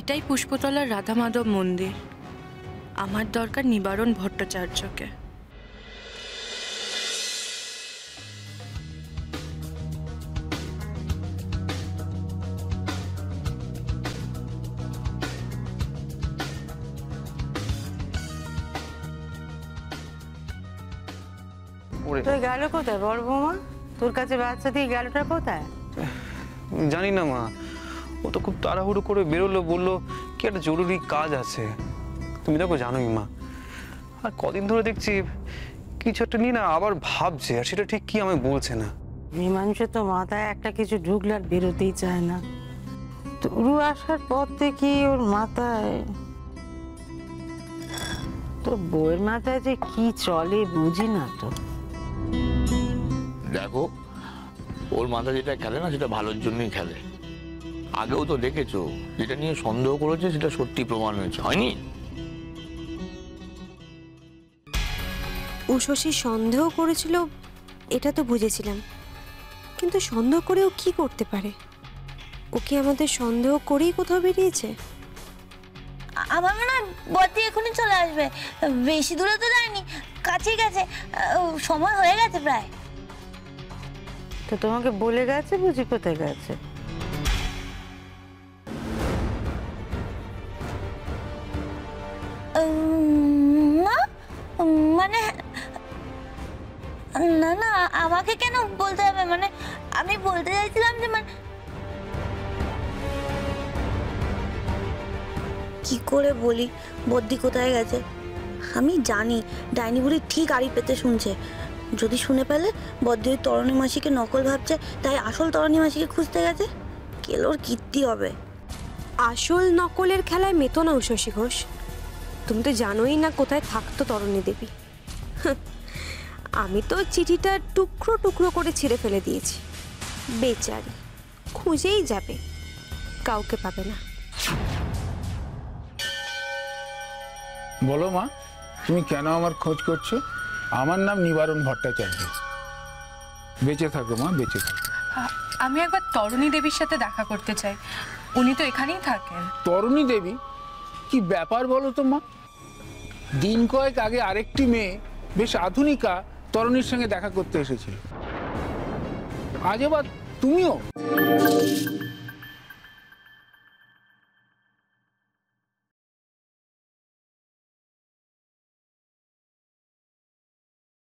এটাই পুষ্পতলার রাধা মাধব মন্দির। আমার দরকার নিবারণ ভট্টাচার্যকে। তুই গেল কোথায় বড় বৌমা? তোর কাছে বাচ্চা দিয়ে গেলটা কোথায়? জানি না মা, ও তো খুব তাড়াহুড়ো করে বেরোলো, বললো কি একটা জরুরি কাজ আছে। তুমি দেখো জানোই মা, আর কদিন ধরে দেখছি কিছু একটা নিয়ে না আবার ভাবছে, আর সেটা ঠিক কি আমায় বলছে না। মেয়ে মানুষের তো মাথায় একটা কিছু ঢুকলে আর বেরোতেই চায় না। তরু আসার পর থেকে ওর মাথায়, তোর বউয়ের মাথায় যে কি চলে বুঝি না তো। দেখো, ওর মাথা যেটা খেলে না সেটা ভালোর জন্যই খেলে। আগেও তো দেখেছো, যেটা নিয়ে সন্দেহ করেছে সেটা সত্যি প্রমাণ হয়েছে, হয়নি? উষসী সন্দেহ করেছিল এটা তো বুঝেছিলাম, কিন্তু সন্দেহ করেও কি করতে পারে? ও কি আমাদের সন্দেহ করেই কোথাও বেরিয়েছে? আমার মনে হয় বদ্দি এখনই চলে আসবে। বেশি দূরে তো যায়নি, কাছেই গেছে, সময় হয়ে গেছে প্রায়। তো তোমাকে বলে গেছে বুঝি কোথায় গেছে? না মানে, না না, আমাকে কেন বলতে হবে? মানে আমি বলতে চাইছিলাম যে মানে কি করে বলি বদ্দি কোথায় গেছে। আমি জানি ডাইনি বুড়ি ঠিক আড়ি পেতে শুনছে। যদি শুনে পেলে বদ্দি ওই তরণী মাসিকে নকল ভাবছে, তাই আসল তরণী মাসিকে খুঁজতে গেছে। কেলোর কীর্তি হবে। আসল নকলের খেলায় মেতো না উষসী ঘোষ। তুমি তো জানোই না কোথায় থাকতো তরণী দেবী। আমি তো চিঠিটা টুকরো টুকরো করে ছিঁড়ে ফেলে দিয়েছি। বেচারি খুঁজেই যাবে, কাউকে পাবে না। বলো মা, তুমি কেন আমার খোঁজ করছো? আমার নাম নিবারণ ভট্টাচার্য। বেঁচে থাকো মা, বেঁচে থাকো। আমি একবার তরণী দেবীর সাথে দেখা করতে চাই, উনি তো এখানেই থাকেন। তরণী দেবী? কি ব্যাপার বলো তো মা? দিন কয়েক আগে আরেকটি মেয়ে, বেশ আধুনিকা, তরণীর সঙ্গে দেখা করতে এসেছিল। আজ আবার তুমিও?